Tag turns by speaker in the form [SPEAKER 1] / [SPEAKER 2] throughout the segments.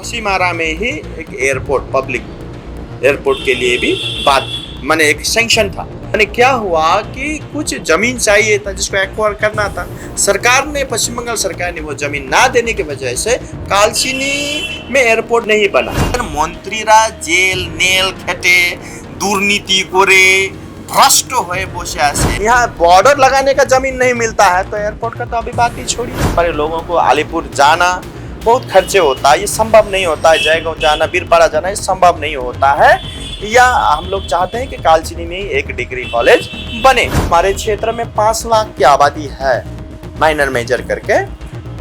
[SPEAKER 1] सीमारा में ही एक airport public airport के लिए भी बात माने एक सैंक्शन था। माने क्या हुआ कि कुछ जमीन चाहिए था जिसको एक्वायर करना था, सरकार ने पश्चिम बंगाल सरकार ने वो जमीन ना देने की वजह से कालचिनी में एयरपोर्ट नहीं बना। मंत्रीरा जेल नेल खेटे दुर्नीति करे भ्रष्ट हुए बसे आसे, यहाँ बॉर्डर लगाने का जमीन नहीं मिलता है तो एयरपोर्ट का तो अभी बात ही छोड़िए। हमारे लोगों को अलीपुर जाना बहुत खर्चे होता है, ये संभव नहीं होता है। जयगांव जाना, बीरपाड़ा जाना ये संभव नहीं होता है। या हम लोग चाहते हैं कि कालचिनी में एक डिग्री कॉलेज बने। हमारे क्षेत्र में 5 लाख की आबादी है माइनर मेजर करके,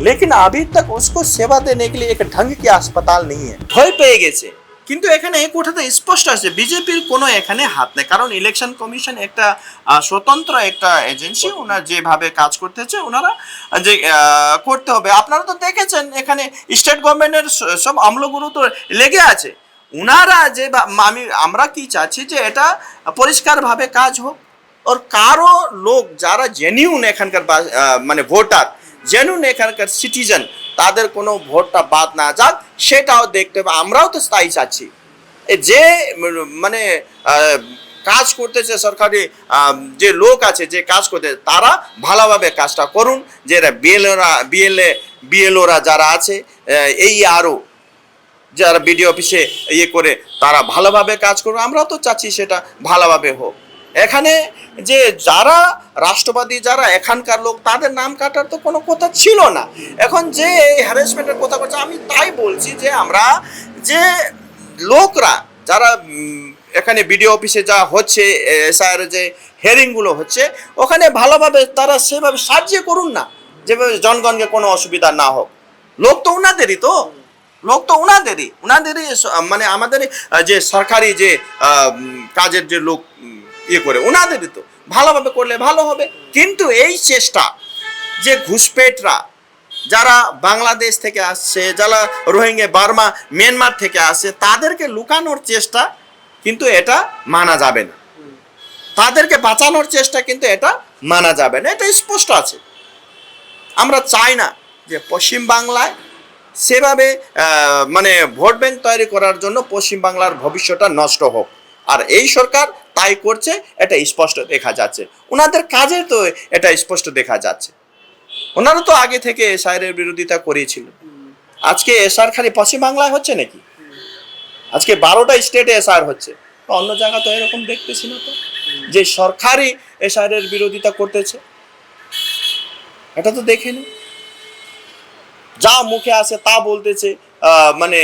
[SPEAKER 1] लेकिन अभी तक उसको सेवा देने के लिए एक ढंग की अस्पताल नहीं है। भय পেয়ে গেছে, কিন্তু এখানে এই কথাটা স্পষ্ট আছে বিজেপির কোনো এখানে হাত নেই, কারণ ইলেকশন কমিশন একটা স্বতন্ত্র একটা এজেন্সি, ওনারা যেভাবে কাজ করতেছে ওনারা যে করতে হবে। আপনারা তো দেখেছেন এখানে স্টেট গভর্নমেন্টের সব আমলগুলো তো লেগে আছে। ওনারা যে আমরা কি চাচ্ছি যে এটা পরিষ্কারভাবে কাজ হোক, আর কারো লোক যারা জেনুইন এখানকার মানে ভোটার, জেনুইন এখানকার সিটিজেন, তাদের কোনো ভোটটা বাদ না যাক সেটাও দেখতে হবে। আমরাও তো তাই চাচ্ছি যে মানে কাজ করতেছে সরকারি যে লোক আছে যে কাজ করতে, তারা ভালোভাবে কাজটা করুন। যে বিএলওরা যারা আছে এই আরও যারা বিডিও অফিসে ইয়ে করে তারা ভালোভাবে কাজ করুন। আমরাও তো চাচ্ছি সেটা ভালোভাবে হোক। এখানে যে যারা রাষ্ট্রবাদী যারা এখানকার লোক তাদের নাম কাটার তো কোনো কথা ছিল না। এখন যে এই হ্যারাসমেন্টের কথা বলছে, আমি তাই বলছি যে আমরা যে লোকরা যারা এখানে বিডিও অফিসে যা হচ্ছে এসআইআর যে হেয়ারিংগুলো হচ্ছে ওখানে ভালোভাবে তারা সেভাবে সাহায্য করুন না, যেভাবে জনগণকে কোনো অসুবিধা না হোক। লোক তো ওনাদেরই, ওনাদেরই মানে আমাদের যে সরকারি যে কাজের যে লোক ইয়ে করে ওনাদেরই তো ভালোভাবে করলে ভালো হবে। কিন্তু এই চেষ্টা যে ঘুষপেটরা যারা বাংলাদেশ থেকে আসছে, যারা রোহিঙ্গা বার্মা মিয়ানমার থেকে আসছে, তাদেরকে লুকানোর চেষ্টা কিন্তু এটা মানা যাবে না। তাদেরকে বাঁচানোর চেষ্টা কিন্তু এটা মানা যাবে না, এটা স্পষ্ট আছে। আমরা চাই না যে পশ্চিম বাংলায় সেভাবে মানে ভোট ব্যাংক তৈরি করার জন্য পশ্চিম বাংলার ভবিষ্যৎটা নষ্ট হোক। আর এই সরকার তাই করছে, এটা স্পষ্ট দেখা যাচ্ছে। ওনাদের কাজে তো এটা স্পষ্ট দেখা যাচ্ছে। ওনারা তো আগে থেকে এসআইআর বিরোধিতা করেছিল। আজকে এসআর খালি পশ্চিম বাংলায় হচ্ছে নাকি? আজকে 12টা স্টেটে এসআইআর হচ্ছে, অন্য জায়গা তো এরকম দেখতেছি না তো যে সরকারি এসআইআর বিরোধিতা করতেছে। এটা তো দেখেনি, যা মুখে আসে তা বলতেছে মানে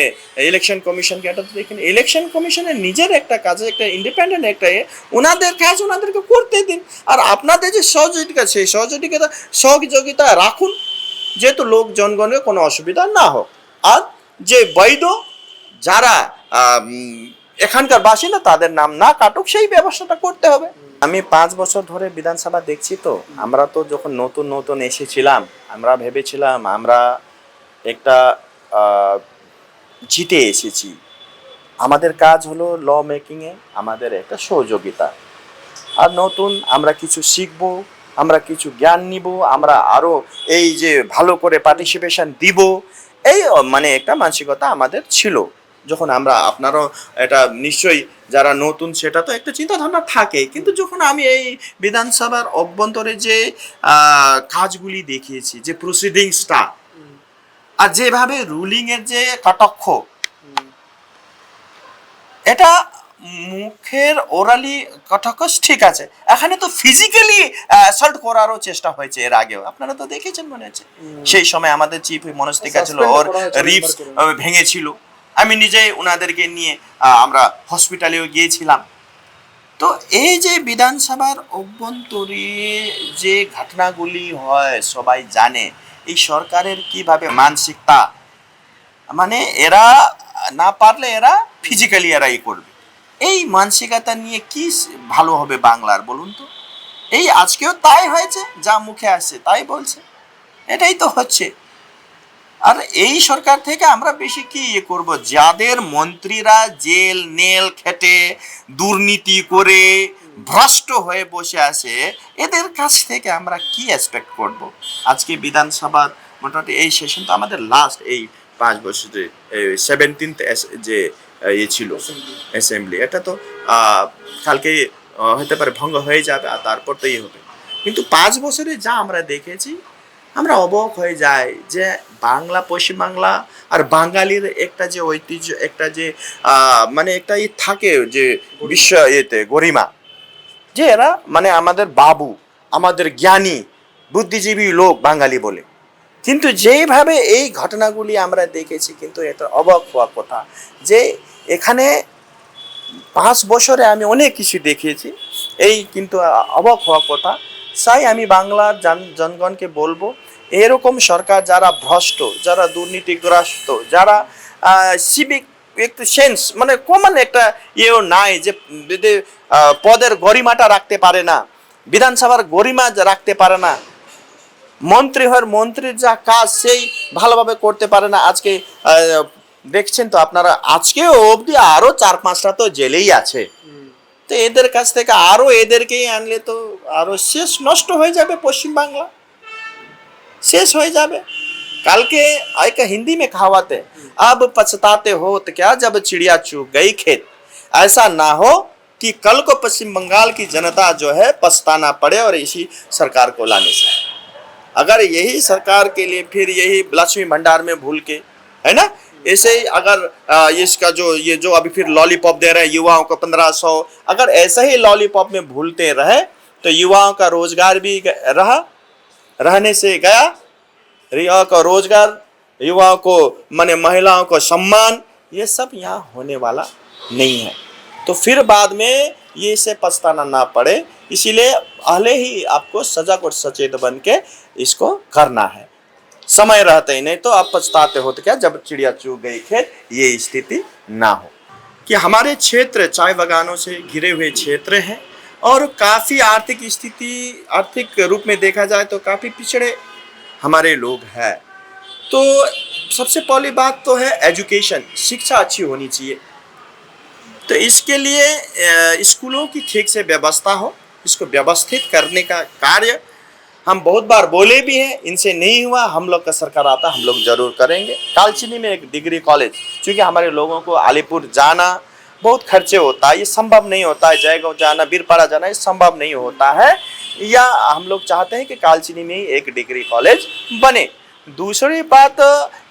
[SPEAKER 1] ইলেকশন কমিশনকে। এটা তো দেখেনি। ইলেকশন কমিশনের নিজের একটা কাজ, একটা ইন্ডিপেন্ডেন্ট একটা ওনাদের কাজ ওনাদেরকে করতে দিন। আর আপনাদের যে সহযোগিতা সেই সহযোগিতা রাখুন, যেহেতু লোক জনগণের কোনো অসুবিধা না হোক। আর যে বৈধ যারা এখানকার বাসিন্দা তাদের নাম না কাটুক, সেই ব্যবস্থাটা করতে হবে। আমি 5 বছর ধরে বিধানসভা দেখছি, তো আমরা তো যখন নতুন এসেছিলাম আমরা ভেবেছিলাম আমরা একটা জিতে এসেছি। আমাদের কাজ হলো ল মেকিংয়ে আমাদের একটা সহযোগিতা। আর নতুন আমরা কিছু শিখব, আমরা কিছু জ্ঞান নিব, আমরা আরও এই যে ভালো করে পার্টিসিপেশন দিব, এই মানে একটা মানসিকতা আমাদের ছিল। যখন আমরা আপনারও এটা নিশ্চয়ই যারা নতুন সেটা তো একটা চিন্তাধারণা থাকে, কিন্তু যখন আমি এই বিধানসভার অভ্যন্তরে যে কাজগুলি দেখিয়েছি, যে প্রসিডিংসটা আর যেভাবে রুলিংয়ের যে কটাক্ষ, এটা মুখের ওরালি কটাক্ষ ঠিক আছে, এখানে তো ফিজিক্যালি অ্যাসল্ট করারও চেষ্টা হয়েছে এর আগেও, আপনারা তো দেখেছেন মনে হচ্ছে। সেই সময় আমাদের চিফ মনস্তিকা ছিল, ওর রিবস ভেঙেছিল। আমি নিজেই ওনাদেরকে নিয়ে আমরা হসপিটালেও গিয়েছিলাম। তো এই যে বিধানসভার অভ্যন্তরে যে ঘটনাগুলি হয় সবাই জানে। এই সরকারের কিভাবে মানসিকতা, মানে এরা না পারলে এরা ফিজিক্যালি এরাই করবে। এই মানসিকতা নিয়ে কি ভালো হবে বাংলার বলুন তো? এই আজকেও তাই হয়েছে, যা মুখে আসছে তাই বলছে, এটাই তো হচ্ছে। আর এই সরকার থেকে আমরা বেশি কি করব? যাদের মন্ত্রীরা জেল নেল খেটে দুর্নীতি করে ভ্রষ্ট হয়ে বসে আছে, এদের কাছ থেকে আমরা কি এক্সপেক্ট করব? আজকে বিধানসভার মোটামুটি এই সেশন তো আমাদের লাস্ট, এই 5 বছরে 17th যে ইয়ে ছিল অ্যাসেম্বলি, এটা তো কালকে হতে পারে ভঙ্গ হয়ে যাবে, আর তারপর তো ইয়ে হবে। কিন্তু 5 বছরে যা আমরা দেখেছি, আমরা অবাক হয়ে যাই যে বাংলা, পশ্চিমবাংলা আর বাঙালির একটা যে ঐতিহ্য, একটা যে মানে একটা ই থাকে যে বিশ্ব ইয়েতে গরিমা, যে এরা মানে আমাদের বাবু, আমাদের জ্ঞানী বুদ্ধিজীবী লোক বাঙালি বলে। কিন্তু যেভাবে এই ঘটনাগুলি আমরা দেখেছি, কিন্তু এটা অবাক হওয়ার কথা যে এখানে 5 বছরে আমি অনেক কিছু দেখেছি, এই কিন্তু অবাক হওয়ার কথা। তাই আমি বাংলার জনগণকে বলবো, এরকম সরকার যারা ভ্রষ্ট, যারা দুর্নীতিগ্রস্ত, যারা সিভিক একটু সেন্স মানে কমন একটা ইয়েও নাই, যে পদের গরিমাটা রাখতে পারে না, বিধানসভার গরিমা রাখতে পারে না, মন্ত্রী হওয়ার মন্ত্রীর যা কাজ সেই ভালোভাবে করতে পারে না। আজকে দেখছেন তো আপনারা, আজকেও অবধি আরো 4-5টা তো জেলেই আছে। তো এদের কাছ থেকে আরো এদেরকেই আনলে তো আরো শেষ নষ্ট হয়ে যাবে, পশ্চিমবাংলা শেষ হয়ে যাবে। কালকে एक हिंदी में कहावत है, अब पछताते हो तो क्या जब चिड़िया चुग गई खेत, ऐसा ना हो कि कल को पश्चिम बंगाल की जनता जो है पछताना पड़े और इसी सरकार को लाने से। अगर यही सरकार के लिए फिर यही लक्ष्मी भंडार में भूल के, है ना, ऐसे ही अगर इसका जो ये जो अभी फिर लॉलीपॉप दे रहे हैं युवाओं को 1500, अगर ऐसा ही लॉलीपॉप में भूलते रहे तो युवाओं का रोजगार भी रहने से गया, युवाओं का रोजगार, युवाओं को माने महिलाओं को सम्मान, ये सब यहाँ होने वाला नहीं है। तो फिर बाद में ये से पछताना ना पड़े, इसीलिए पहले ही आपको सजग और सचेत बन के इसको करना है, समय रहते ही, नहीं तो आप पछताते हो तो क्या जब चिड़िया चुग गई खेत, ये स्थिति ना हो। कि हमारे क्षेत्र चाय बागानों से घिरे हुए क्षेत्र हैं और काफ़ी आर्थिक स्थिति, आर्थिक रूप में देखा जाए तो काफ़ी पिछड़े हमारे लोग हैं। तो सबसे पहली बात तो है एजुकेशन, शिक्षा अच्छी होनी चाहिए। तो इसके लिए स्कूलों की ठीक से व्यवस्था हो, इसको व्यवस्थित करने का कार्य हम बहुत बार बोले भी हैं, इनसे नहीं हुआ। हम लोग का सरकार आता, हम लोग जरूर करेंगे। कालचिनी में एक डिग्री कॉलेज, क्योंकि हमारे लोगों को अलीपुर जाना बहुत खर्चे होता है, ये संभव नहीं होता है, जयगांव जाना, बीरपाड़ा जाना, ये संभव नहीं होता है। या हम लोग चाहते हैं कि कालचिनी में ही एक डिग्री कॉलेज बने। दूसरी बात,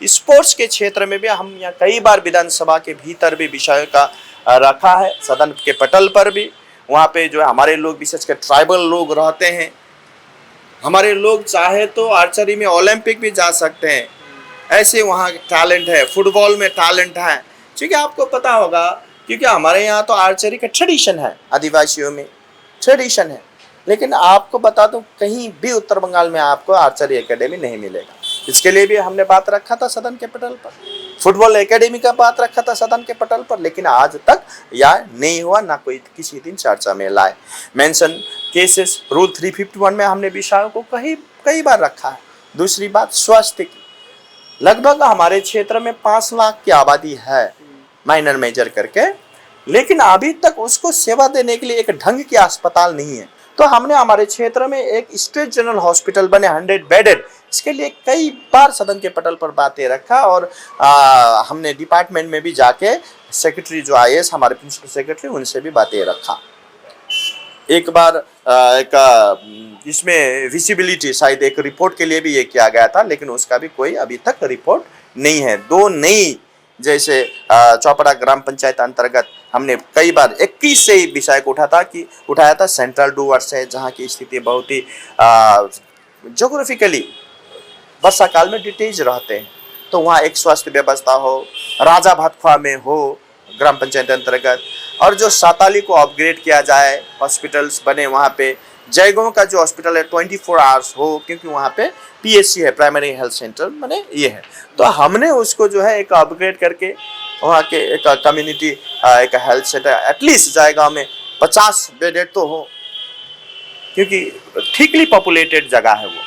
[SPEAKER 1] स्पोर्ट्स के क्षेत्र में भी हम यहाँ कई बार विधानसभा के भीतर भी विषय का रखा है, सदन के पटल पर भी। वहाँ पे जो है हमारे लोग, विशेषकर ट्राइबल लोग रहते हैं, हमारे लोग चाहे तो आर्चरी में ओलंपिक भी जा सकते हैं, ऐसे वहाँ टैलेंट है, फुटबॉल में टैलेंट है। क्योंकि आपको पता होगा, क्योंकि हमारे यहाँ तो आर्चरी का ट्रेडिशन है, आदिवासियों में ट्रेडिशन है, लेकिन आपको बता दूं कहीं भी उत्तर बंगाल में आपको आर्चरी एकेडमी नहीं मिलेगा। इसके लिए भी हमने बात रखा था सदन के पटल पर, फुटबॉल एकेडमी का बात रखा था सदन के पटल पर, लेकिन आज तक यह नहीं हुआ, ना कोई किसी दिन चर्चा में लाए। मेंशन केसेस रूल 351 में हमने विषयों को कई बार रखा है। दूसरी बात, स्वास्थ्य की, लगभग हमारे क्षेत्र में 5 लाख की आबादी है माइनर मेजर करके, लेकिन अभी तक उसको सेवा देने के लिए एक ढंग की अस्पताल नहीं है। तो हमने हमारे क्षेत्र में एक स्टेट जनरल हॉस्पिटल बने 100 बेडेड, इसके लिए कई बार सदन के पटल पर बातें रखा। और हमने डिपार्टमेंट में भी जाके सेक्रेटरी जो IAS हमारे प्रिंसिपल सेक्रेटरी, उनसे भी बातें रखा। एक बार इसमें विजिबिलिटी शायद एक रिपोर्ट के लिए भी ये किया गया था, लेकिन उसका भी कोई अभी तक रिपोर्ट नहीं है। 2 नई, जैसे चौपड़ा ग्राम पंचायत अंतर्गत हमने कई बार 21 से ही विषय को उठाया था सेंट्रल डूवर्स से, जहाँ की स्थिति बहुत ही जोग्राफिकली वर्षा काल में डिटेज रहते हैं। तो वहाँ एक स्वास्थ्य व्यवस्था हो, राजा भातखुआ में हो ग्राम पंचायत अंतर्गत, और जो साताली को अपग्रेड किया जाए, हॉस्पिटल्स बने वहाँ पे। जयगांव का जो हॉस्पिटल है 24 आवर्स हो, क्योंकि वहाँ पे PHC है, प्राइमरी हेल्थ सेंटर मैंने ये है। तो हमने उसको जो है एक अपग्रेड करके वहाँ के एक कम्युनिटी एक हेल्थ सेंटर एटलीस्ट जयगांव में 50 बेडेड तो हो, क्योंकि ठीकली पॉपुलेटेड जगह है वो।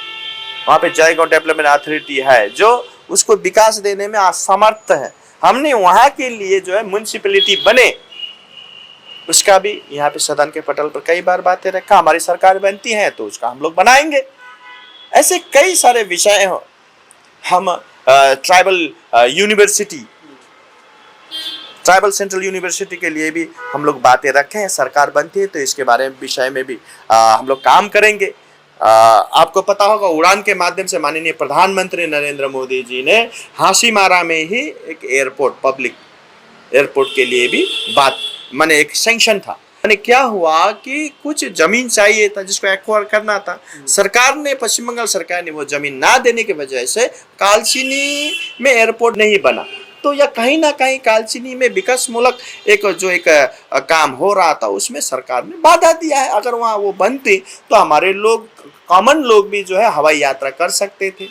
[SPEAKER 1] वहाँ पे जयगांव डेवलपमेंट अथॉरिटी है जो उसको विकास देने में असमर्थ है। हमने वहाँ के लिए जो है म्युनिसिपैलिटी बने, उसका भी यहाँ पे सदन के पटल पर कई बार बातें रखा। हमारी सरकार बनती है तो उसका हम लोग बनाएंगे। ऐसे कई सारे विषय हम tribal university, tribal central university के लिए भी हम लोग बातें रखे हैं। सरकार बनती है तो इसके बारे में विषय में भी हम लोग काम करेंगे। आपको पता होगा उड़ान के माध्यम से माननीय प्रधानमंत्री नरेंद्र मोदी जी ने हासीमारा में ही एक एयरपोर्ट, पब्लिक एयरपोर्ट के लिए भी बात माने एक सैंक्शन था। माने क्या हुआ कि कुछ जमीन चाहिए था जिसको एक्वायर करना था, सरकार ने, पश्चिम बंगाल सरकार ने वो जमीन ना देने की वजह से कालचिनी में एयरपोर्ट नहीं बना। तो यह कहीं ना कहीं कालचिनी में विकासमूलक एक जो एक काम हो रहा था उसमें सरकार ने बाधा दिया है। अगर वहाँ वो बनती तो हमारे लोग, कॉमन लोग भी जो है हवाई यात्रा कर सकते थे।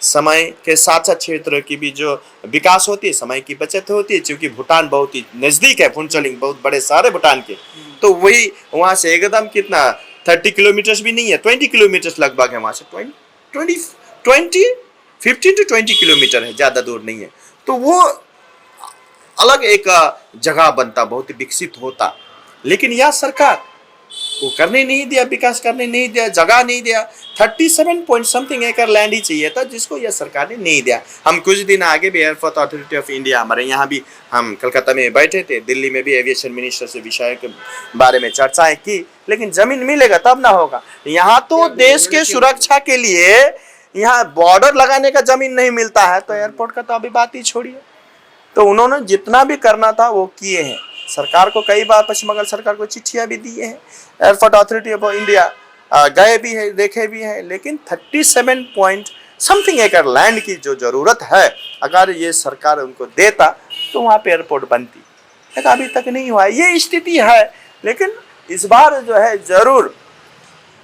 [SPEAKER 1] समय के साथ साथ क्षेत्र की भी जो विकास होती है, समय की बचत होती है, क्योंकि भूटान बहुत ही नज़दीक है, फुनचलिंग बहुत बड़े सारे भूटान के, तो वही वहाँ से एकदम कितना 30 किलोमीटर्स भी नहीं है, 20 किलोमीटर्स लगभग है वहाँ से, 15 to 20 किलोमीटर है, ज़्यादा दूर नहीं है। तो वो अलग एक जगह बनता, बहुत ही विकसित होता, लेकिन यह सरकार वो करने नहीं दिया, विकास करने नहीं दिया, जगह नहीं दिया। 37 पॉइंट समथिंग एकड़ लैंड ही चाहिए था जिसको यह सरकार ने नहीं दिया। हम कुछ दिन आगे भी एयरपोर्ट अथॉरिटी ऑफ इंडिया, हमारे यहाँ भी हम कलकत्ता में बैठे थे, दिल्ली में भी एविएशन मिनिस्टर से विषय के बारे में चर्चाएं की, लेकिन जमीन मिलेगा तब ना होगा। यहाँ तो देश के सुरक्षा के लिए यहाँ बॉर्डर लगाने का जमीन नहीं मिलता है, तो एयरपोर्ट का तो अभी बात ही छोड़िए। तो उन्होंने जितना भी करना था वो किए हैं। सरकार को कई बार, पश्चिम बंगाल सरकार को चिट्ठियां भी दी हैं, एयरपोर्ट अथॉरिटी ऑफ इंडिया गए भी है, देखे भी हैं, लेकिन 37 पॉइंट समथिंग एकड़ लैंड की जो जरूरत है, अगर ये सरकार उनको देता तो वहाँ पे एयरपोर्ट बनती, लेकिन अभी तक नहीं हुआ। ये स्थिति है, लेकिन इस बार जो है जरूर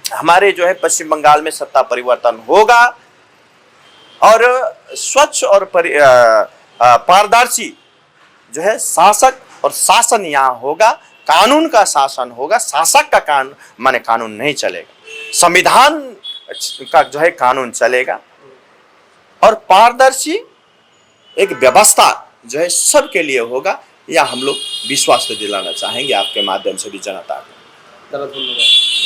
[SPEAKER 1] हमारे जो है पश्चिम बंगाल में सत्ता परिवर्तन होगा और स्वच्छ और पारदर्शी जो है शासक और शासन यहाँ होगा, कानून का शासन होगा। शासक का कानून माने कानून नहीं चलेगा, संविधान का जो है कानून चलेगा और पारदर्शी एक व्यवस्था जो है सबके लिए होगा। या हम लोग विश्वास तो दिलाना चाहेंगे आपके माध्यम से भी जनता को।
[SPEAKER 2] धन्यवाद।